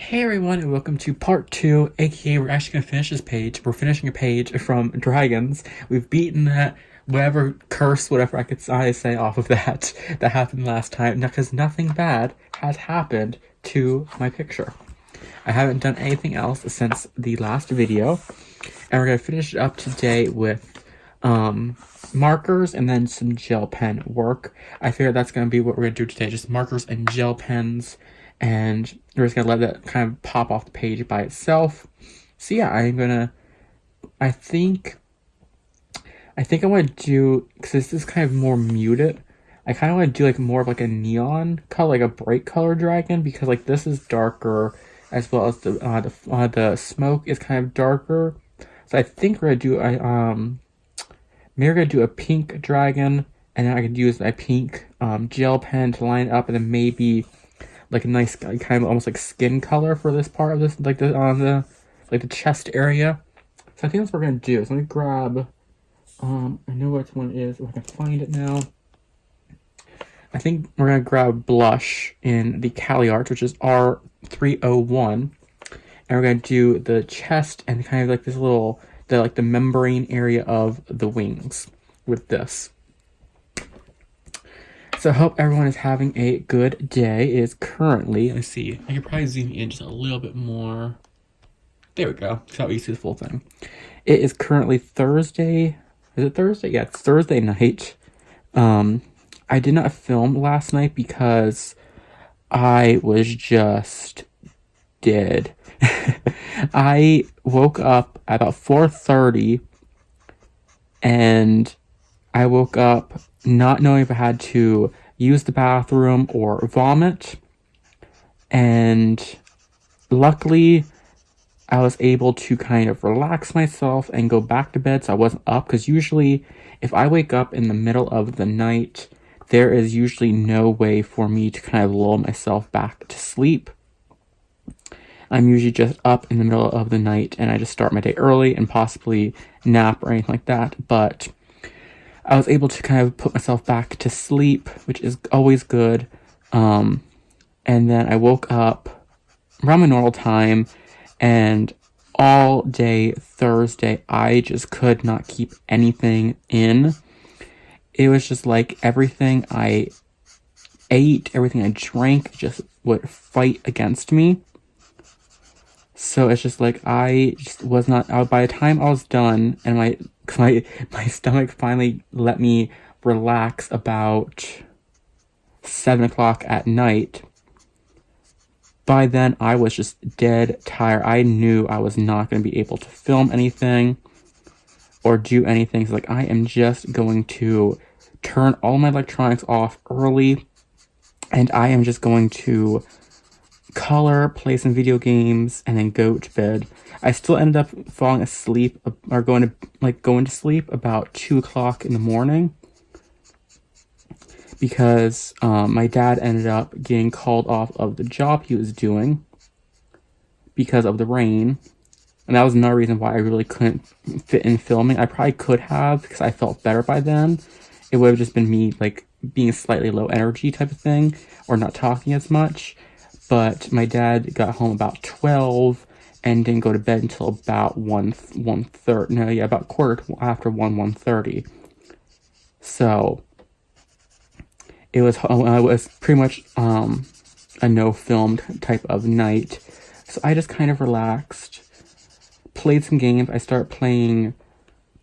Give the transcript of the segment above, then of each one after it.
Hey everyone, and welcome to part 2, aka we're actually gonna finish this page. We're finishing a page from Dragons. We've beaten that, whatever curse, whatever I say off of that happened last time, because nothing bad has happened to my picture. I haven't done anything else since the last video, and we're gonna finish it up today with markers and then some gel pen work. I figured that's gonna be what we're gonna do today, just markers and gel pens, and we're just gonna let that kind of pop off the page by itself. So yeah, I think I want to do, because this is kind of more muted, I kind of want to do like more of like a neon color, like a bright color dragon, because like this is darker, as well as the smoke is kind of darker. So I think we're gonna do a pink dragon, and then I could use a pink gel pen to line it up, and then maybe like a nice kind of almost like skin color for this part of this, like the chest area. So I think that's what we're gonna do. So let me grab. I know which one it is. If I can find it now. I think we're gonna grab blush in the Cali Arts, which is R301, and we're gonna do the chest and kind of like this little, the membrane area of the wings with this. So I hope everyone is having a good day. It is currently, let's see, I could probably zoom in just a little bit more. There we go. So you see the full thing. It is currently Thursday. Is it Thursday? Yeah, it's Thursday night. I did not film last night because I was just dead. I woke up at about 4:30, and I woke up not knowing if I had to use the bathroom or vomit, and luckily I was able to kind of relax myself and go back to bed, so I wasn't up, because usually if I wake up in the middle of the night, there is usually no way for me to kind of lull myself back to sleep. I'm usually just up in the middle of the night, and I just start my day early and possibly nap or anything like that, but I was able to kind of put myself back to sleep, which is always good. And then I woke up around my normal time, and all day Thursday, I just could not keep anything in. It was just like everything I ate, everything I drank just would fight against me. So it's just like I just was not, by the time I was done, and my stomach finally let me relax about 7 o'clock at night. By then, I was just dead tired. I knew I was not going to be able to film anything or do anything. So like, I am just going to turn all my electronics off early, and I am just going to color, play some video games, and then go to bed. I still ended up falling asleep, or going to sleep about 2 o'clock in the morning, because my dad ended up getting called off of the job he was doing because of the rain, and that was another reason why I really couldn't fit in filming. I probably could have, because I felt better by then. It would have just been me like being slightly low energy type of thing, or not talking as much. But my dad got home about 12 and didn't go to bed until about 1:30. No, yeah, about quarter after 1:30. So it was pretty much a no filmed type of night. So I just kind of relaxed, played some games. I started playing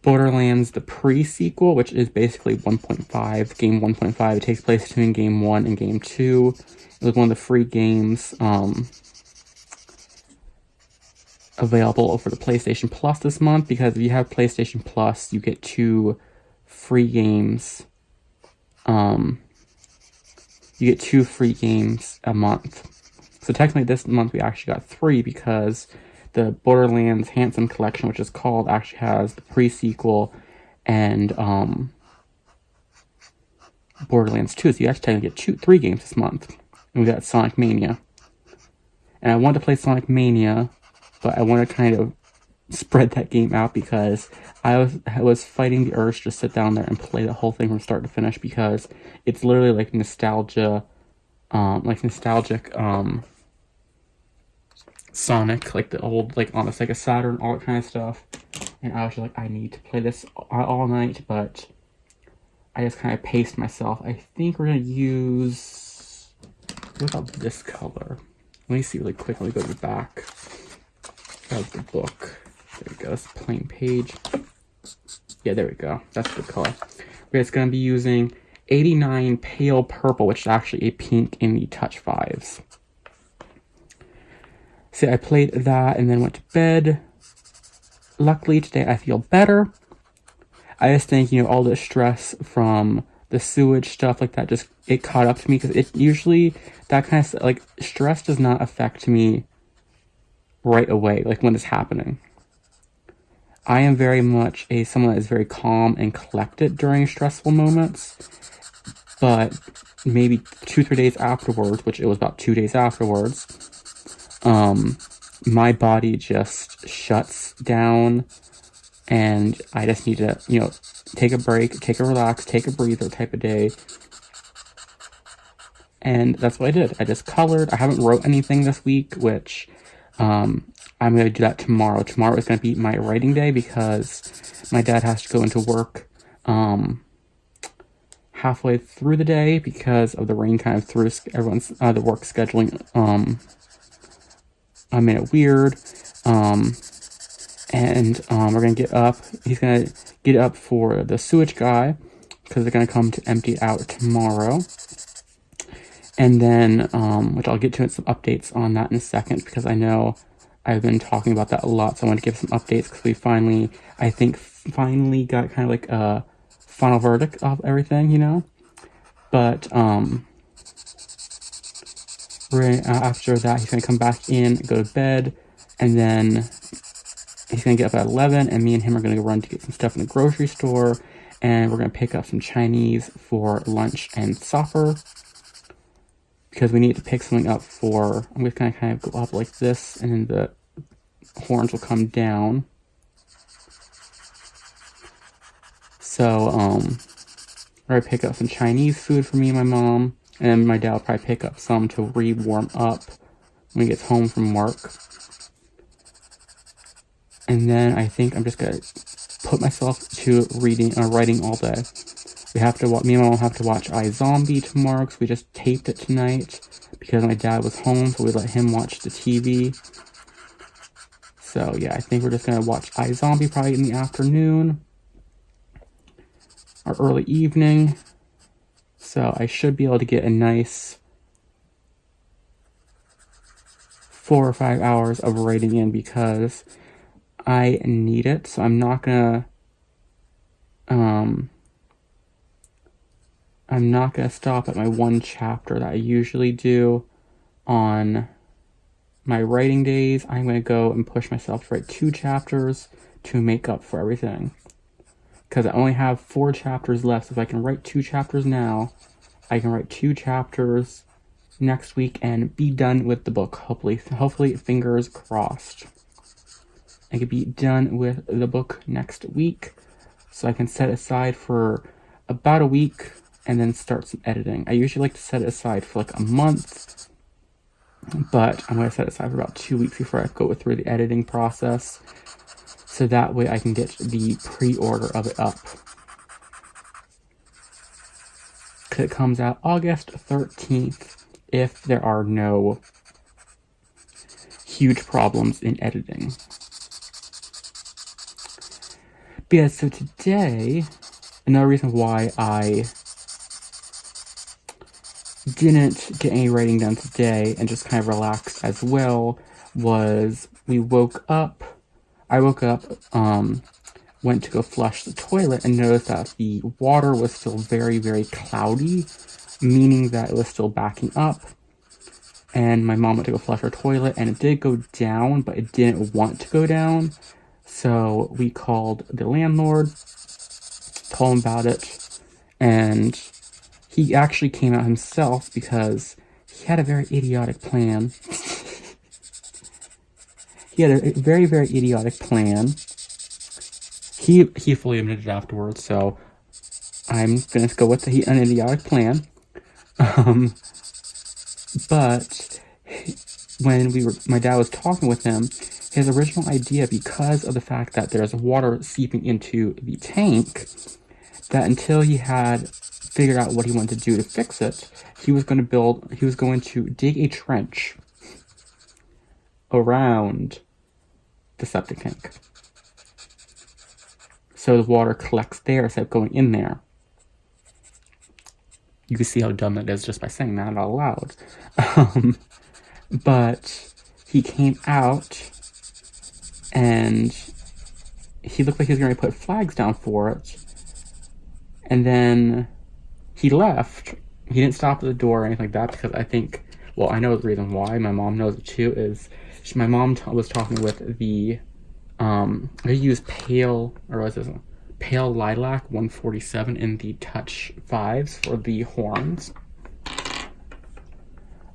Borderlands, the pre-sequel, which is basically 1.5, game 1.5. It takes place between game 1 and game 2. It was one of the free games available for the PlayStation Plus this month, because if you have PlayStation Plus, you get 2 free games. You get 2 free games a month. So technically this month we actually got 3, because the Borderlands Handsome Collection, which is called, actually has the pre-sequel and Borderlands 2. So you actually technically get 3 games this month. And we got Sonic Mania. And I wanted to play Sonic Mania, but I want to kind of spread that game out, because I was fighting the urge to sit down there and play the whole thing from start to finish, because it's literally like nostalgic Sonic, like the old, like on a Sega Saturn, all that kind of stuff. And I was just like, I need to play this all night, but I just kind of paced myself. I think we're going to use, what about this color? Let me see really quick. Let me go to the back of the book. There we go. It's a plain page. Yeah, there we go. That's the color. We're just going to be using 89 Pale Purple, which is actually a pink in the Touch 5s. So I played that and then went to bed. Luckily, today I feel better. I just think, you know, all the stress from the sewage stuff like that, just, it caught up to me, because it usually, that kind of, like, stress does not affect me right away, like when it's happening. I am very much someone that is very calm and collected during stressful moments, but maybe 2-3 days afterwards, which it was about 2 days afterwards, my body just shuts down, and I just need to, you know, take a break, take a relax, take a breather type of day. And that's what I did. I just colored. I haven't wrote anything this week, which I'm going to do that tomorrow. Tomorrow is going to be my writing day, because my dad has to go into work halfway through the day because of the rain kind of threw everyone's the work scheduling I made it weird. And we're gonna get up. He's gonna get up for the sewage guy, because they're gonna come to empty it out tomorrow. And then, which I'll get to some updates on that in a second, because I know I've been talking about that a lot. So I want to give some updates, because we finally got kind of like a final verdict of everything, you know. But after that, he's gonna come back in, go to bed, and then he's going to get up at 11, and me and him are going to go run to get some stuff in the grocery store, and we're going to pick up some Chinese for lunch and supper, because we need to pick something up for, I'm just going to kind of go up like this, and then the horns will come down. So, we're going to pick up some Chinese food for me and my mom, and then my dad will probably pick up some to re-warm up when he gets home from work. And then I think I'm just going to put myself to reading or writing all day. Me and Mom have to watch iZombie tomorrow, because we just taped it tonight, because my dad was home, so we let him watch the TV. So yeah, I think we're just going to watch iZombie probably in the afternoon or early evening. So I should be able to get a nice 4 or 5 hours of writing in, because I need it. So I'm not gonna stop at my one chapter that I usually do on my writing days. I'm gonna go and push myself to write 2 chapters to make up for everything, because I only have 4 chapters left. So if I can write 2 chapters now, I can write 2 chapters next week and be done with the book. Hopefully, fingers crossed. I could be done with the book next week, so I can set aside for about a week and then start some editing. I usually like to set it aside for like a month, but I'm going to set it aside for about 2 weeks before I go through the editing process, so that way I can get the pre-order of it up. Because it comes out August 13th, if there are no huge problems in editing. But yeah, so today, another reason why I didn't get any writing done today and just kind of relaxed as well was I woke up, went to go flush the toilet, and noticed that the water was still very, very cloudy, meaning that it was still backing up. And my mom went to go flush her toilet, and it did go down, but it didn't want to go down. So we called the landlord, told him about it, and he actually came out himself, because he had a very idiotic plan. He had a very, very idiotic plan. He fully admitted it afterwards, so I'm going to go with an idiotic plan. But when my dad was talking with him, his original idea, because of the fact that there's water seeping into the tank, that until he had figured out what he wanted to do to fix it, he was going to dig a trench around the septic tank. So the water collects there instead of going in there. You can see how dumb it is just by saying that out loud. But he came out and he looked like he was going to put flags down for it. And then he left. He didn't stop at the door or anything like that because I think, well, I know the reason why. My mom knows it too. Is my mom was talking with the I used pale lilac 147 in the touch 5s for the horns.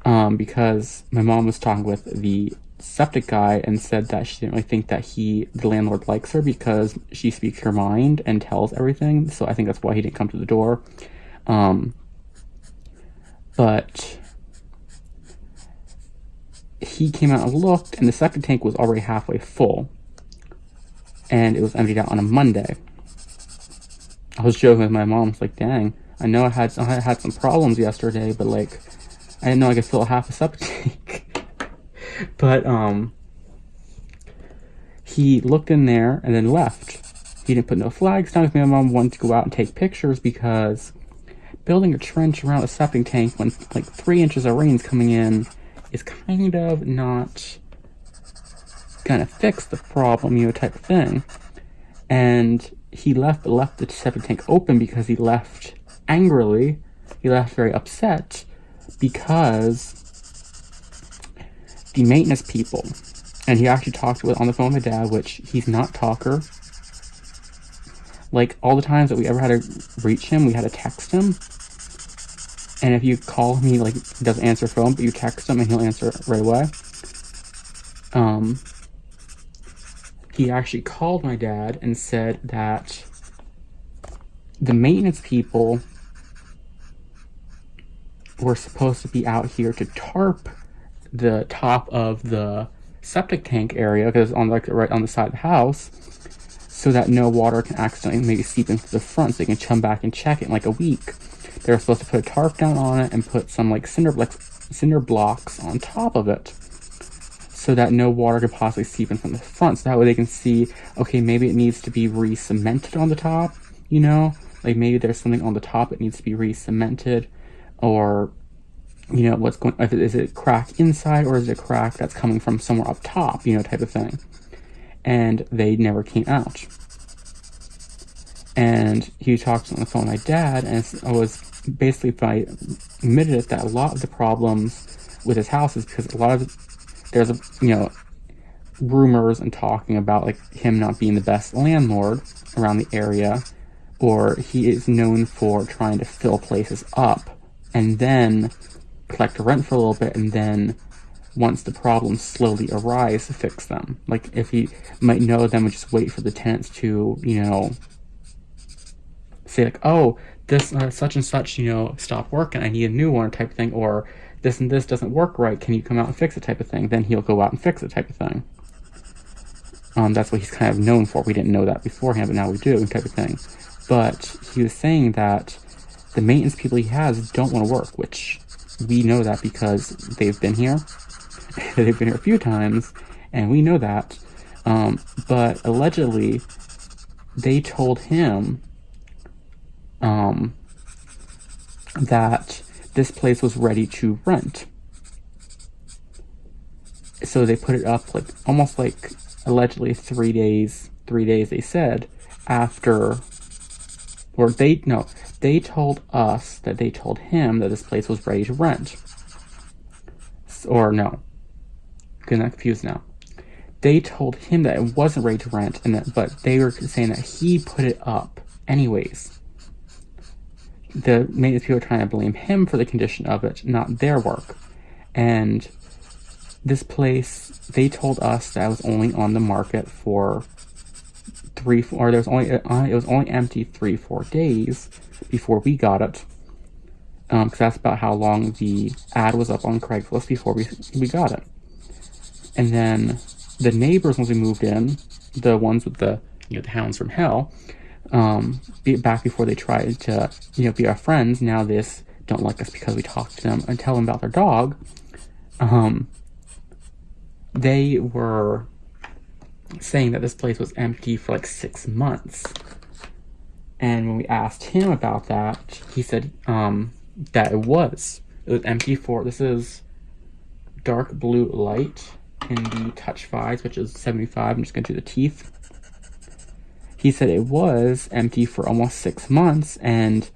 Because my mom was talking with the septic guy and said that she didn't really think that the landlord likes her because she speaks her mind and tells everything. So I think that's why he didn't come to the door. But he came out and looked, and the septic tank was already halfway full. And it was emptied out on a Monday. I was joking with my mom. It's like, dang, I know I had some problems yesterday, but like, I didn't know I could fill half a septic tank. But he looked in there and then left. He didn't put no flags down because my mom wanted to go out and take pictures because building a trench around a septic tank when like 3 inches of rain's coming in is kind of not gonna fix the problem, type of thing. And he left the septic tank open because he left angrily. He left very upset because the maintenance people, and he actually talked on the phone with my dad, which he's not talker. Like, all the times that we ever had to reach him, we had to text him. And if you call him, he doesn't answer phone, but you text him and he'll answer right away. He actually called my dad and said that the maintenance people were supposed to be out here to tarp the top of the septic tank area because it's on right on the side of the house, so that no water can accidentally maybe seep into the front, so they can come back and check it in like a week. They were supposed to put a tarp down on it and put some cinder blocks on top of it, so that no water could possibly seep in from the front. So that way they can see, okay, maybe it needs to be re-cemented on the top, like maybe there's something on the top that needs to be re-cemented, or what's going, is it a crack inside or is it a crack that's coming from somewhere up top, type of thing. And they never came out. And he talked on the phone with my dad, and I was basically, admitted it, that a lot of the problems with his house is because there's rumors and talking about like him not being the best landlord around the area, or he is known for trying to fill places up and then collect rent for a little bit, and then once the problems slowly arise, to fix them. Like, if he might know them and just wait for the tenants to, say like, oh, this such and such, stopped working, I need a new one, type of thing, or this and this doesn't work right, can you come out and fix it, type of thing. Then he'll go out and fix it, type of thing. That's what he's kind of known for. We didn't know that beforehand, but now we do, type of thing. But he was saying that the maintenance people he has don't want to work, which we know that because they've been here. They've been here a few times, and we know that. But allegedly, they told him that this place was ready to rent. So they put it up almost allegedly 3 days, they said, after, or they told us that they told him that this place was ready to rent. Or no, getting confused now. They told him that it wasn't ready to rent, but they were saying that he put it up anyways. The maintenance people are trying to blame him for the condition of it, not their work. And this place, they told us that it was only on the market for it was only empty 3-4 days before we got it. Because that's about how long the ad was up on Craigslist before we got it. And then the neighbors, once we moved in, the ones with the, the hounds from hell, back before they tried to, be our friends, now they just don't like us because we talk to them and tell them about their dog. They were saying that this place was empty for like 6 months. And when we asked him about that, he said that it was empty for, this is dark blue light in the Touch 5s, which is 75. I'm just going to do the teeth. He said it was empty for almost 6 months, and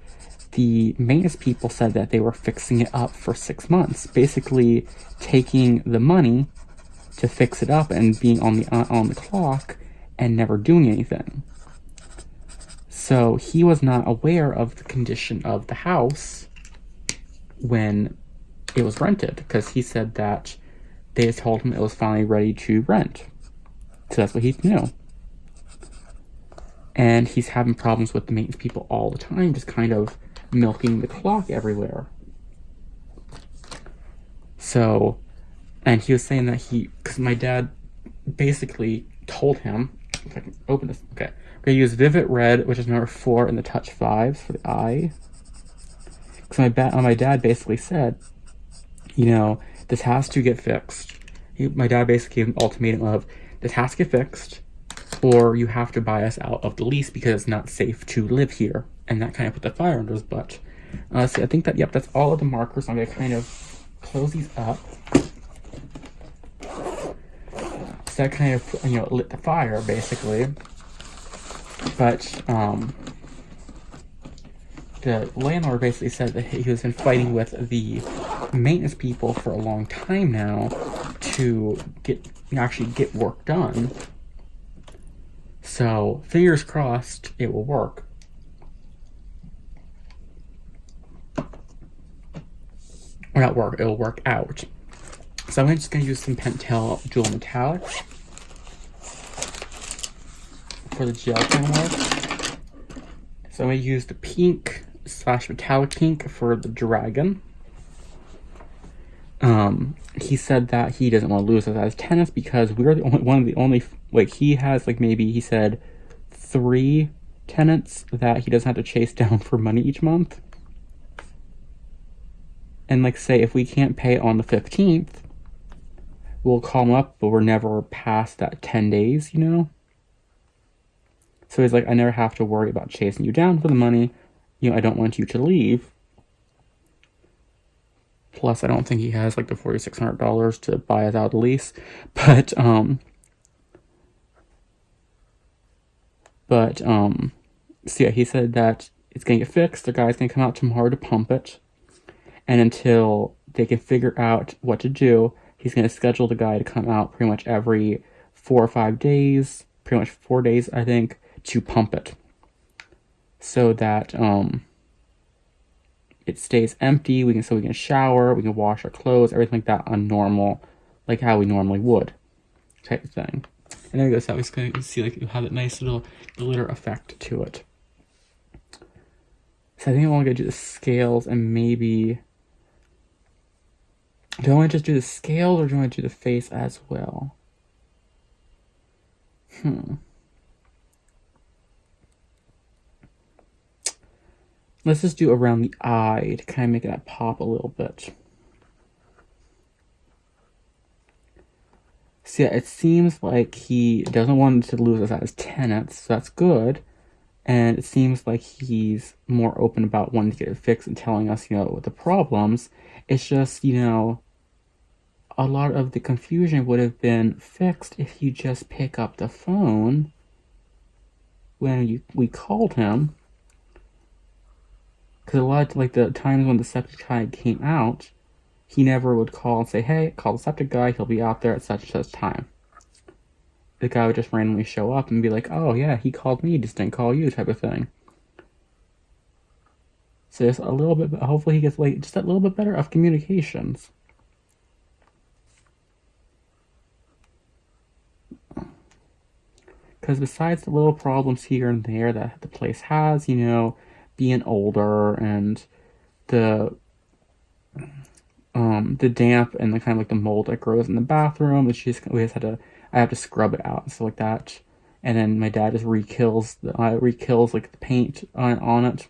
the maintenance people said that they were fixing it up for 6 months, basically taking the money to fix it up and being on the clock and never doing anything. So he was not aware of the condition of the house when it was rented, because he said that they just told him it was finally ready to rent. So that's what he knew. And he's having problems with the maintenance people all the time, just kind of milking the clock everywhere. So, and he was saying that because my dad basically told him, if I can open this, okay, we're going to use Vivid Red, which is number 4 in the Touch 5s for the eye. Because my dad basically said, this has to get fixed. My dad basically gave an ultimatum of, this has to get fixed, or you have to buy us out of the lease because it's not safe to live here. And that kind of put the fire under his butt. See, I think that, that's all of the markers. I'm going to kind of close these up. So that kind of, lit the fire, basically. But, the landlord basically said that he has been fighting with the maintenance people for a long time now to actually get work done. So, fingers crossed it will work. Or not work, it will work out. So I'm just going to use some Pentel Jewel Metallics for the gel pen work. So I'm going to use the pink / metallic pink for the dragon. He said that he doesn't want to lose us as tenants because we're the only, he has maybe, he said 3 tenants that he doesn't have to chase down for money each month. And say if we can't pay on the 15th, we'll call him up, but we're never past that 10 days, So he's like, I never have to worry about chasing you down for the money. I don't want you to leave. Plus, I don't think he has the $4,600 to buy us out the lease. But so yeah, he said that it's going to get fixed. The guy's going to come out tomorrow to pump it. And until they can figure out what to do, he's going to schedule the guy to come out pretty much every 4 or 5 days, pretty much 4 days, I think, to pump it. So that it stays empty. We can shower, we can wash our clothes, everything like that on normal, like how we normally would, type of thing. And there we go. So it's going to see you have that nice little glitter effect to it. So I think I want to do the scales and maybe. Do I want to just do the scales or do I want to do the face as well? Let's just do around the eye to kind of make that pop a little bit. So yeah, it seems like he doesn't want to lose us as tenants, so that's good. And it seems like he's more open about wanting to get it fixed and telling us, what the problems. It's just, a lot of the confusion would have been fixed if you just pick up the phone when we called him. Because a lot of, the times when the septic guy came out, he never would call and say, hey, call the septic guy, he'll be out there at such and such time. The guy would just randomly show up and be like, oh yeah, he called me, just didn't call you, type of thing. So just a little bit, hopefully he gets just a little bit better of communications. Because besides the little problems here and there that the place has, being older and the the damp and the kind of like the mold that grows in the bathroom. And I have to scrub it out and stuff like that. And then my dad just rekills like the paint on it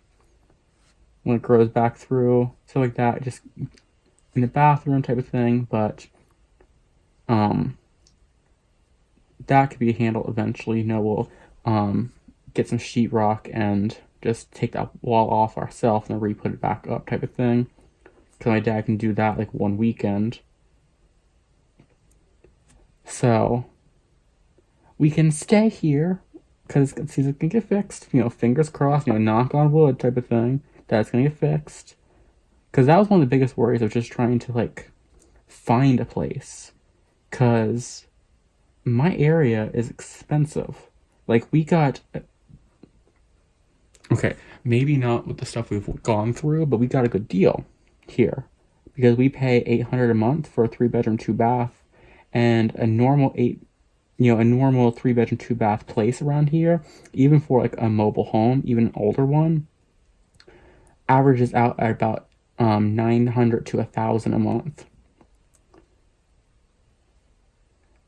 when it grows back through, stuff like that, just in the bathroom type of thing. But that could be handled eventually. We'll get some sheetrock and just take that wall off ourselves and then re-put it back up type of thing. Because my dad can do that like one weekend. So we can stay here because it seems it can get fixed. Fingers crossed, knock on wood type of thing. That's going to get fixed. Because that was one of the biggest worries of just trying to like find a place. Because my area is expensive. Like we got... Okay, maybe not with the stuff we've gone through, but we got a good deal here. Because we pay $800 a month for a 3-bedroom, 2-bath, and a normal 3-bedroom, 2-bath place around here, even for like a mobile home, even an older one, averages out at about $900 to $1,000 a month.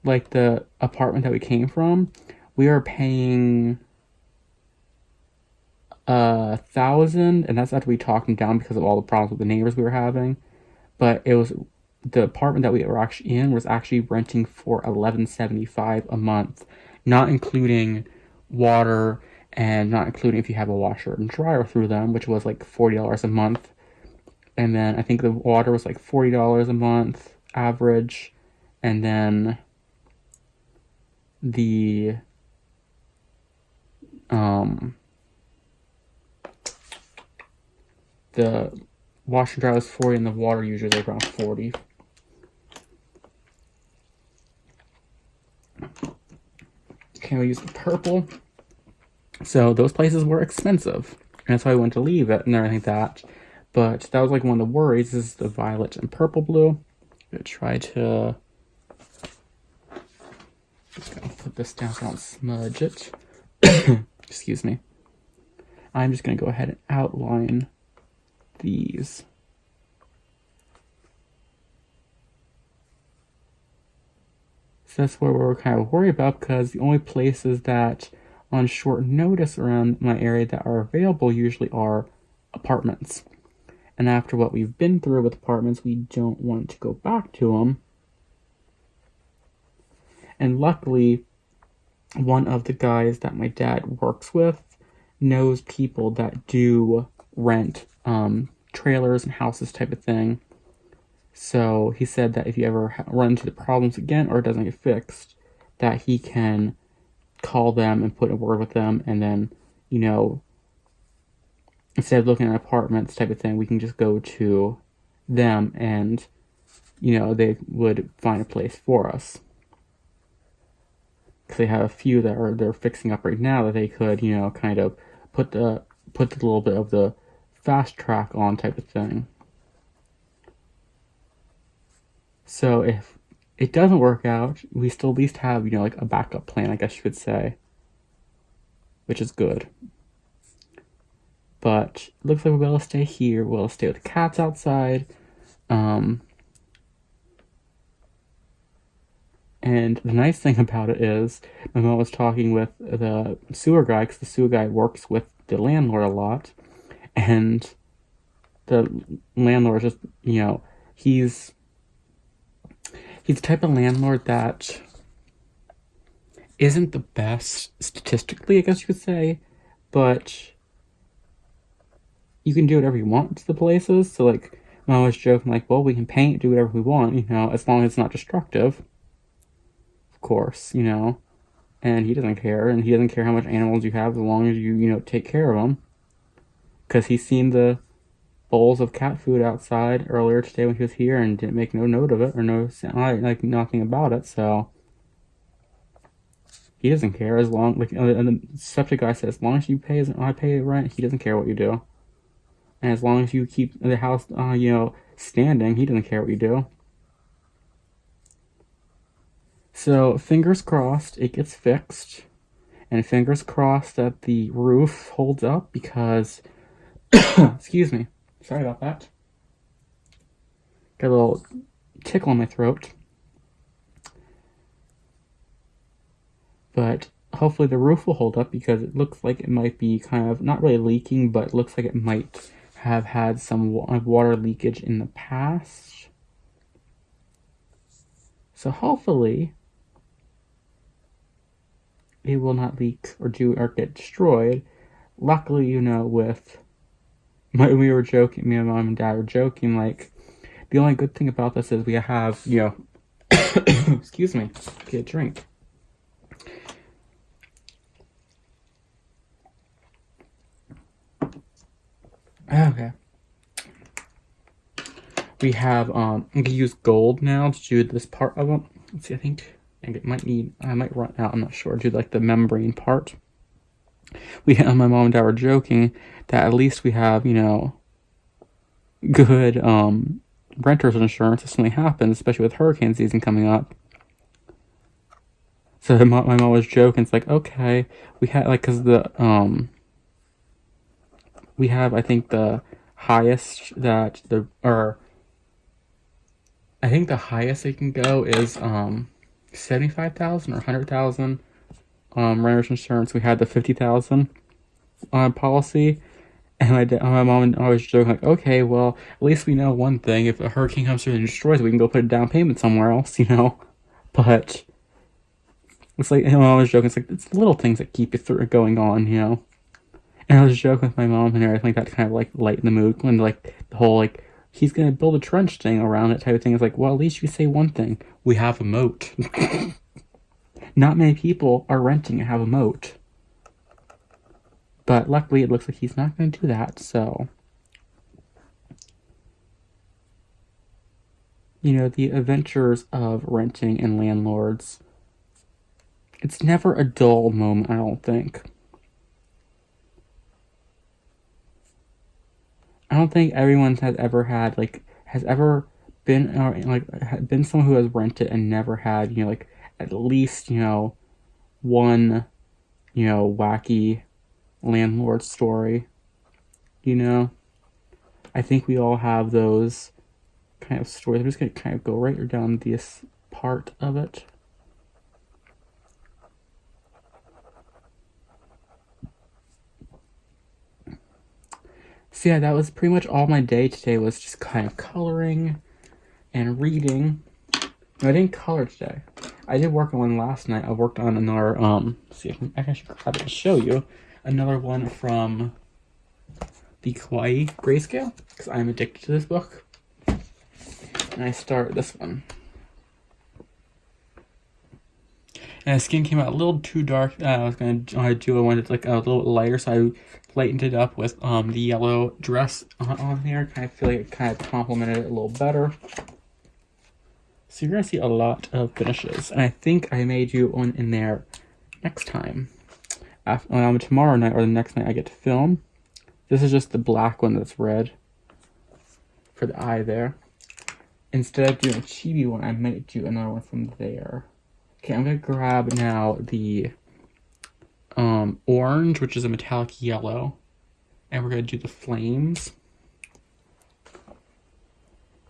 Like the apartment that we came from, we are paying $1,000, and that's after we talked them down because of all the problems with the neighbors we were having. But it was the apartment that we were actually in was actually renting for $1,175 a month, not including water and not including if you have a washer and dryer through them, which was like $40 a month. And then I think the water was like $40 a month average, and then the wash and dry was $40, and the water usually is like around $40. Okay, we use the purple. So those places were expensive, and that's why I wanted to leave it and everything like that. But that was like one of the worries. This is the violet and purple blue. I'm gonna try to... Just gonna put this down so I don't smudge it. Excuse me. I'm just gonna go ahead and outline these. So that's what we're kind of worried about, because the only places that on short notice around my area that are available usually are apartments. And after what we've been through with apartments, we don't want to go back to them. And luckily, one of the guys that my dad works with knows people that do rent trailers and houses type of thing. So he said that if you ever run into the problems again or it doesn't get fixed, that he can call them and put a word with them, and then, instead of looking at apartments type of thing, we can just go to them and, they would find a place for us. Because they have a few that they're fixing up right now that they could, kind of put a little bit of the fast track on type of thing. So if it doesn't work out, we still at least have, like a backup plan, I guess you could say, which is good. But it looks like we'll be able to stay here. We'll stay with the cats outside. And the nice thing about it is, my mom was talking with the sewer guy, because the sewer guy works with the landlord a lot. And the landlord is just, he's the type of landlord that isn't the best statistically, I guess you could say, but you can do whatever you want to the places. So, like, Mom was joking, like, well, we can paint, do whatever we want, as long as it's not destructive. Of course, and he doesn't care, and he doesn't care how much animals you have as long as you, take care of them. Because he's seen the bowls of cat food outside earlier today when he was here and didn't make no note of it, or nothing about it, so he doesn't care as long, and the septic guy says, as long as you I pay rent, he doesn't care what you do. And as long as you keep the house, standing, he doesn't care what you do. So, fingers crossed it gets fixed. And fingers crossed that the roof holds up, because... excuse me. Sorry about that. got a little tickle in my throat. But hopefully the roof will hold up because it looks like it might be kind of, not really leaking, but it looks like it might have had some water leakage in the past. So hopefully it will not leak or get destroyed. Luckily, you know, we were joking, me and Mom and Dad were joking, like, the only good thing about this is we have, you know, excuse me, get a drink. Okay. We have, I'm gonna use gold now to do this part of it. Let's see, I think it I might run out, I'm not sure, do like the membrane part. My mom and dad were joking that at least we have, you know, good, renter's insurance if something happens, especially with hurricane season coming up. So my mom was joking, it's like, okay, we had, like, cause we have, I think, the highest that I think the highest they can go is 75,000 or 100,000 renter's insurance. We had the 50,000 policy, and my mom and I was joking like, okay, well, at least we know one thing: if a hurricane comes through and destroys it, we can go put a down payment somewhere else, you know. But it's like, and I was joking, it's like it's little things that keep you through going on, you know. And I was joking with my mom and everything like that to kind of like lighten the mood when like the whole like he's gonna build a trench thing around it type of thing. It's like, well, at least you say one thing: we have a moat. Not many people are renting and have a moat, but luckily it looks like he's not going to do that. So, you know, the adventures of renting and landlords. It's never a dull moment, I don't think. I don't think everyone has ever had, like, has ever been, like, been someone who has rented and never had, you know, like, at least, you know, one, you know, wacky landlord story, you know? I think we all have those kind of stories. I'm just going to kind of go right down this part of it. So yeah, that was pretty much all my day today, was just kind of coloring and reading. No, I didn't color today. I did work on one last night. I worked on another, see if I should grab it to show you. Another one from the Kawaii Grayscale, because I'm addicted to this book. And I start this one. And the skin came out a little too dark. I was going to do, I wanted like a little lighter, so I lightened it up with the yellow dress on there. I feel like it kind of complemented it a little better. So you're going to see a lot of finishes. And I think I may do one in there next time. Tomorrow night or the next night I get to film. This is just the black one that's red for the eye there. Instead of doing a chibi one, I might do another one from there. Okay, I'm going to grab now the orange, which is a metallic yellow. And we're going to do the flames.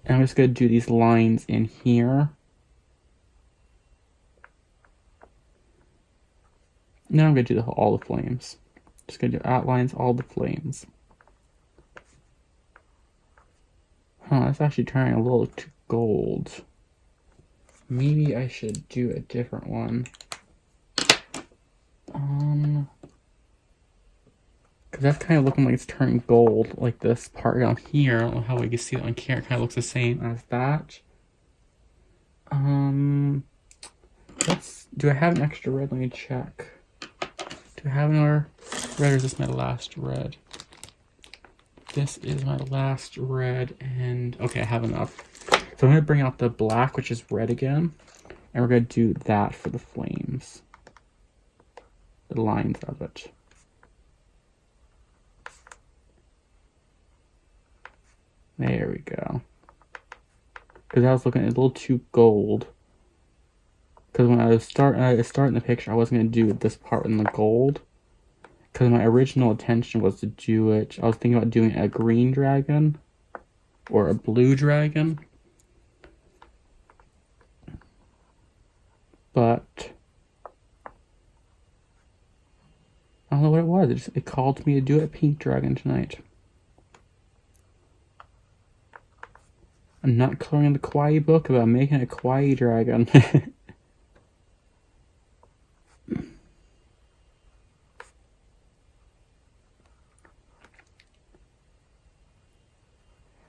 And I'm just going to do these lines in here. Now I'm going to do all the flames. Just going to do outlines, all the flames. Huh, that's actually turning a little too gold. Maybe I should do a different one. Because that's kind of looking like it's turning gold, like this part down here. I don't know how we can see it on camera. It kind of looks the same as that. Do I have an extra red? Let me check. Do I have another red, or is this my last red? This is my last red, and okay, I have enough. So I'm going to bring out the black, which is red again, and we're going to do that for the flames. The lines of it. There we go. Because I was looking at a little too gold. Because when I was starting the picture, I wasn't going to do this part in the gold. Because my original intention was to do it, I was thinking about doing a green dragon or a blue dragon. was. It called me to do a pink dragon tonight. I'm not coloring the kawaii book, but I'm making a kawaii dragon.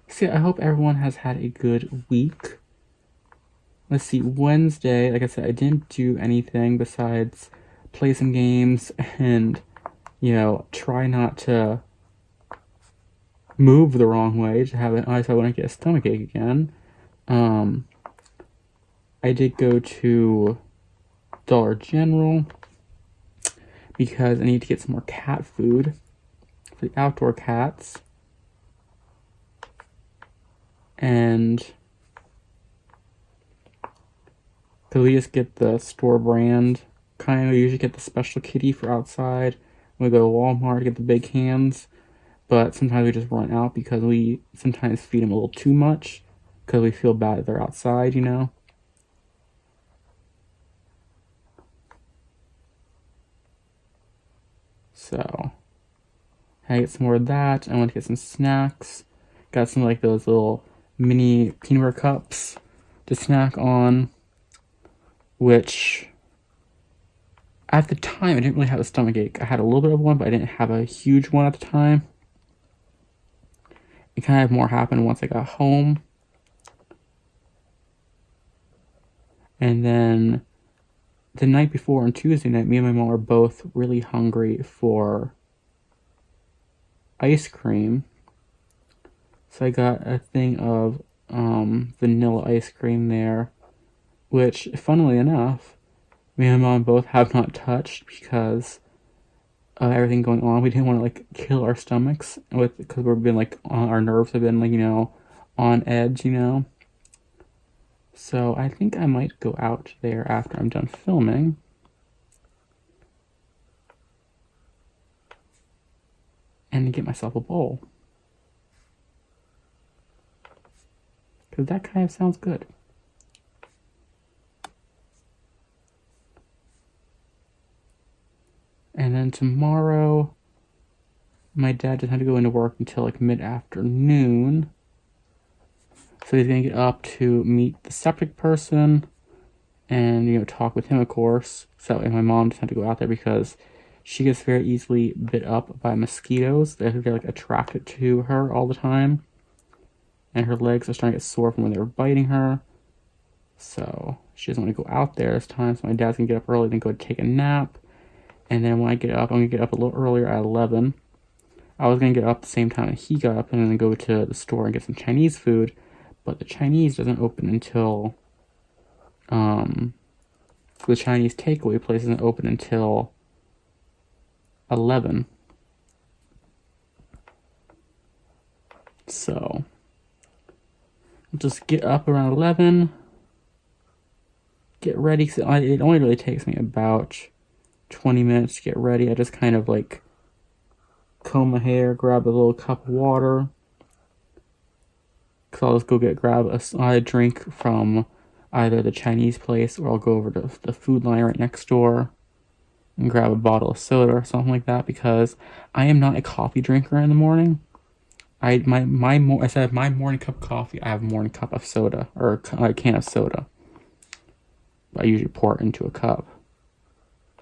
See, I hope everyone has had a good week. Let's see, Wednesday, like I said, I didn't do anything besides play some games and, try not to move the wrong way to have it, so I wouldn't get a stomachache again. I did go to Dollar General because I need to get some more cat food for the outdoor cats. And because we just get the store brand kind, we usually get the special kitty for outside. We go to Walmart to get the big hands, but sometimes we just run out because we sometimes feed them a little too much because we feel bad that they're outside, So, I get some more of that. I want to get some snacks. Got some like those little mini peanut butter cups to snack on, which at the time I didn't really have a stomachache. I had a little bit of one, but I didn't have a huge one at the time. It kind of more happened once I got home. And then the night before on Tuesday night, me and my mom were both really hungry for ice cream. So I got a thing of vanilla ice cream there, which, funnily enough, me and my mom both have not touched because of everything going on. We didn't want to kill our stomachs because we've been our nerves have been on edge, So I think I might go out there after I'm done filming. And get myself a bowl. Because that kind of sounds good. And then tomorrow, my dad doesn't have to go into work until mid-afternoon. So he's going to get up to meet the septic person and, talk with him, of course. So and my mom doesn't have to go out there because she gets very easily bit up by mosquitoes. They're attracted to her all the time. And her legs are starting to get sore from when they were biting her. So she doesn't want to go out there this time. So my dad's going to get up early and go take a nap. And then when I get up, I'm going to get up a little earlier at 11. I was going to get up the same time that he got up and then go to the store and get some Chinese food. But the Chinese doesn't open until... the Chinese takeaway place doesn't open until 11. So... just get up around 11, get ready, because it only really takes me about 20 minutes to get ready. I just kind of comb my hair, grab a little cup of water, because I'll just grab a drink from either the Chinese place or I'll go over to the food line right next door and grab a bottle of soda or something like that, because I am not a coffee drinker in the morning. My morning cup of coffee, I have a morning cup of soda, or a can of soda. I usually pour it into a cup.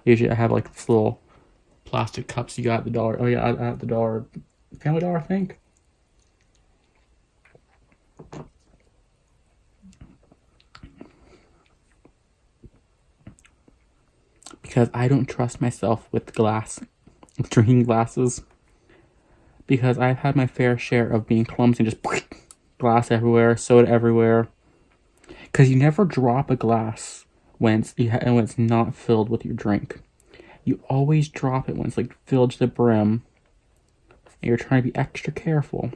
Usually I have this little plastic cups you got at the dollar. Oh yeah, at the dollar, Family Dollar, I think. Because I don't trust myself with drinking glasses. Because I've had my fair share of being clumsy, just glass everywhere, soda everywhere. Because you never drop a glass when it's not filled with your drink. You always drop it when it's filled to the brim. And you're trying to be extra careful.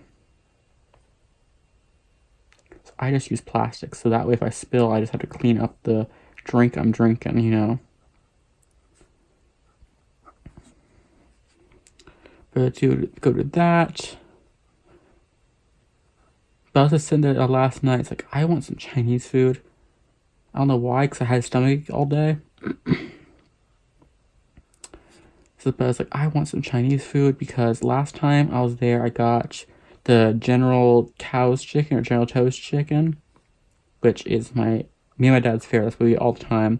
So I just use plastic, so that way if I spill, I just have to clean up the drink I'm drinking, But to go to that. But I was just sitting there last night. It's I want some Chinese food. I don't know why, because I had a stomachache all day. So but I was like, I want some Chinese food because last time I was there, I got the General Tao's chicken or General Toast chicken, which is me and my dad's favorite. That's what we eat all the time.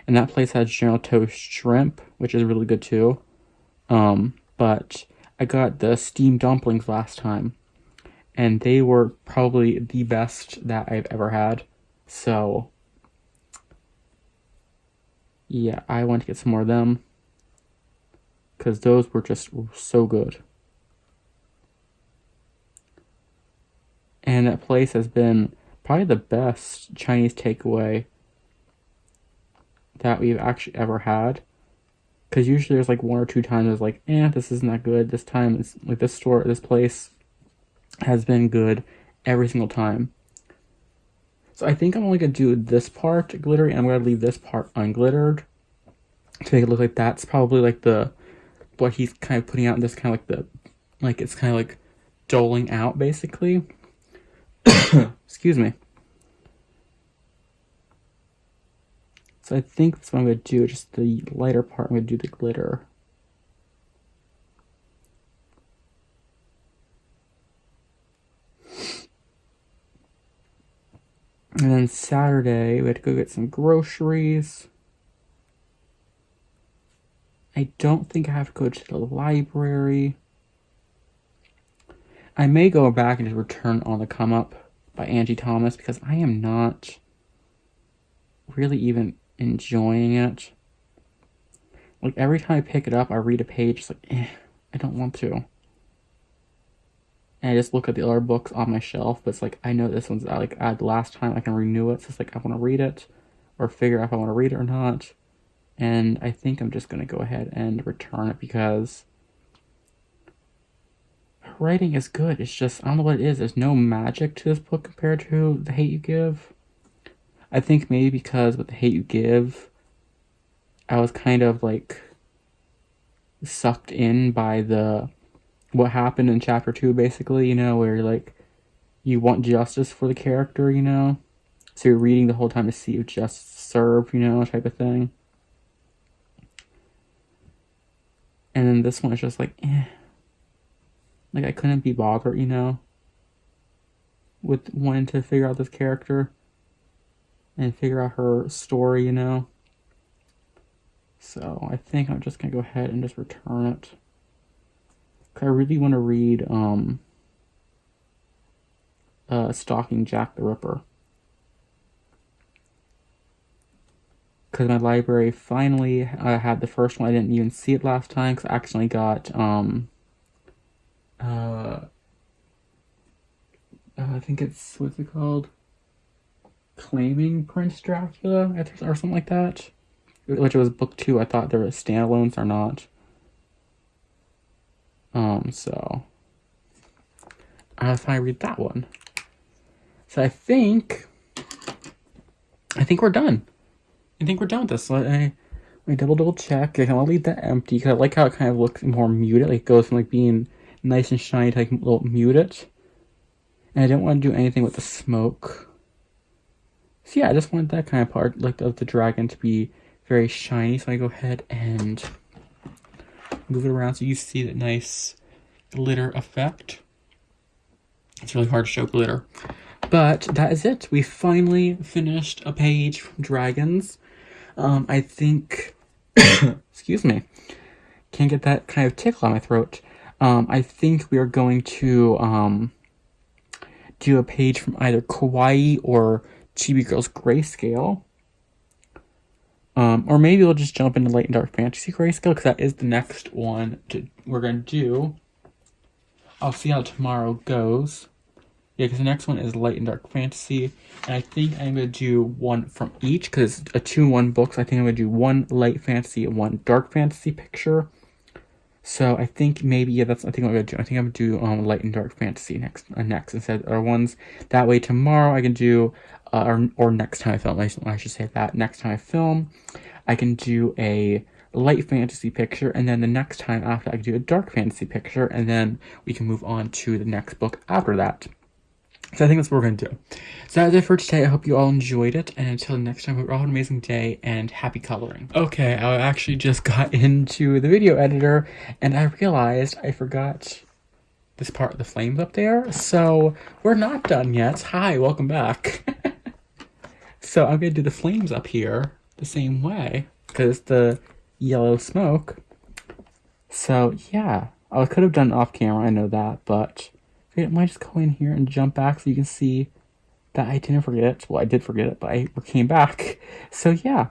And that place has General Toast shrimp, which is really good too. But I got the steamed dumplings last time, and they were probably the best that I've ever had. So, yeah, I want to get some more of them because those were just so good. And that place has been probably the best Chinese takeaway that we've actually ever had. Because usually there's like one or two times it's like, this isn't that good. This time it's like this place has been good every single time. So I think I'm only going to do this part glittery, and I'm going to leave this part unglittered to make it look like that's probably like what he's kind of putting out in this kind of like it's kind of like doling out basically. Excuse me. So I think that's what I'm going to do, just the lighter part, I'm going to do the glitter. And then Saturday, we had to go get some groceries. I don't think I have to go to the library. I may go back and just return On the Come Up by Angie Thomas because I am not really even enjoying it. Like every time I pick it up, I read a page, it's like, I don't want to. And I just look at the other books on my shelf, but it's like, I know this one's like the last time I can renew it, so it's like I want to read it, or figure out if I want to read it or not. And I think I'm just going to go ahead and return it because her writing is good. It's just, I don't know what it is. There's no magic to this book compared to The Hate You Give. I think maybe because with The Hate You Give, I was kind of like sucked in by what happened in chapter 2, basically, where like you want justice for the character, so you're reading the whole time to see if justice served, type of thing. And then this one is just like, like I couldn't be bothered, with wanting to figure out this character and figure out her story, So I think I'm just gonna go ahead and just return it. I really want to read Stalking Jack the Ripper. Because my library finally had the first one. I didn't even see it last time because I accidentally got I think it's, what's it called? Claiming Prince Dracula or something like that. Which was book 2. I thought there were standalones or not. So I'll finally read that one. So I think we're done. I think we're done with this. So I double check. I want to leave that empty because I like how it kind of looks more muted. Like it goes from like being nice and shiny to like a little muted. And I didn't want to do anything with the smoke. So yeah, I just wanted that kind of part, like of the dragon, to be very shiny. So I go ahead and move it around so you see that nice glitter effect. It's really hard to show glitter. But that is it. We finally finished a page from Dragons. I think, excuse me, can't get that kind of tickle on my throat. I think we are going to do a page from either Kawaii or Chibi Girls Grayscale. Or maybe we'll just jump into Light and Dark Fantasy Grayscale, because that is the next one we're going to do. I'll see how tomorrow goes. Yeah, because the next one is Light and Dark Fantasy. And I think I'm going to do one from each, because it's a 2-in-1 book. So I think I'm going to do one Light Fantasy and one Dark Fantasy picture. So I think maybe, yeah, that's, I think what I'm going to do. I think I'm going to do Light and Dark Fantasy next instead of other ones. That way tomorrow I can do, or next time I film, I should say that, next time I film, I can do a light fantasy picture, and then the next time after I can do a dark fantasy picture, and then we can move on to the next book after that. So I think that's what we're going to do. So that's it for today. I hope you all enjoyed it. And until next time, hope you all have an amazing day and happy coloring. Okay, I actually just got into the video editor and I realized I forgot this part of the flames up there. So we're not done yet. Hi, welcome back. So I'm going to do the flames up here the same way because the yellow smoke. So yeah, I could have done it off camera, I know that, but I might just go in here and jump back so you can see that I didn't forget it. Well, I did forget it, but I came back. So yeah.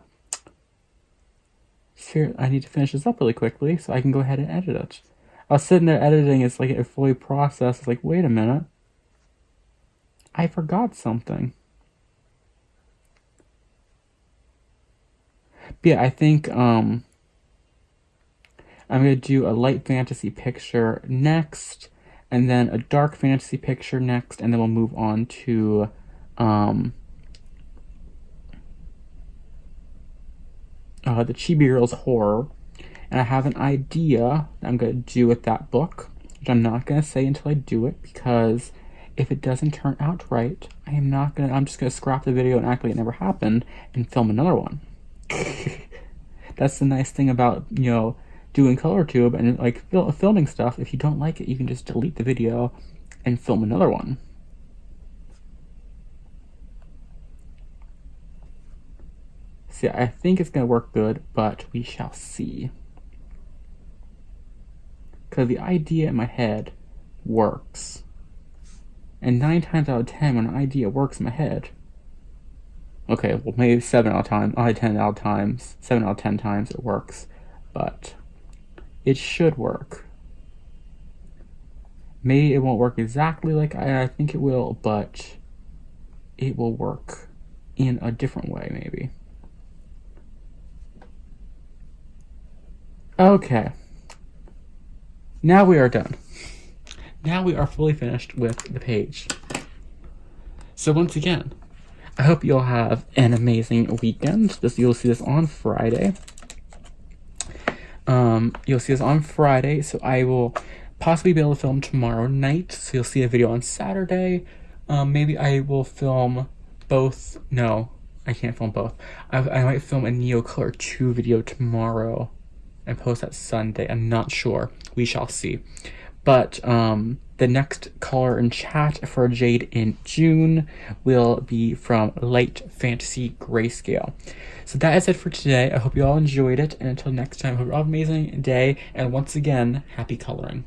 Here, I need to finish this up really quickly so I can go ahead and edit it. I was sitting there editing, it's like it fully processed. It's like, wait a minute. I forgot something. But yeah, I think I'm going to do a light fantasy picture next, and then a dark fantasy picture next, and then we'll move on to the Chibi Girls horror. And I have an idea that I'm going to do with that book, which I'm not going to say until I do it, because if it doesn't turn out right, I'm just going to scrap the video and act like it never happened and film another one. That's the nice thing about, you know, doing ColorTube and like filming stuff. If you don't like it, you can just delete the video and film another one. See, I think it's going to work good, but we shall see. Because the idea in my head works. And 9 times out of 10, when an idea works in my head, okay, well, maybe 7 out of 10 out of times, 7 out of 10 times it works, but it should work. Maybe it won't work exactly like I think it will, but it will work in a different way, maybe. Okay. Now we are done. Now we are fully finished with the page. So once again, I hope you'll have an amazing weekend. You'll see this on Friday. You'll see this on Friday, so I will possibly be able to film tomorrow night. So you'll see a video on Saturday. Maybe I will film both. No, I can't film both. I might film a Neo Color 2 video tomorrow and post that Sunday. I'm not sure. We shall see. But the next color in chat for Jade in June will be from Light Fantasy Grayscale. So that is it for today. I hope you all enjoyed it. And until next time, I hope you all have an amazing day. And once again, happy coloring.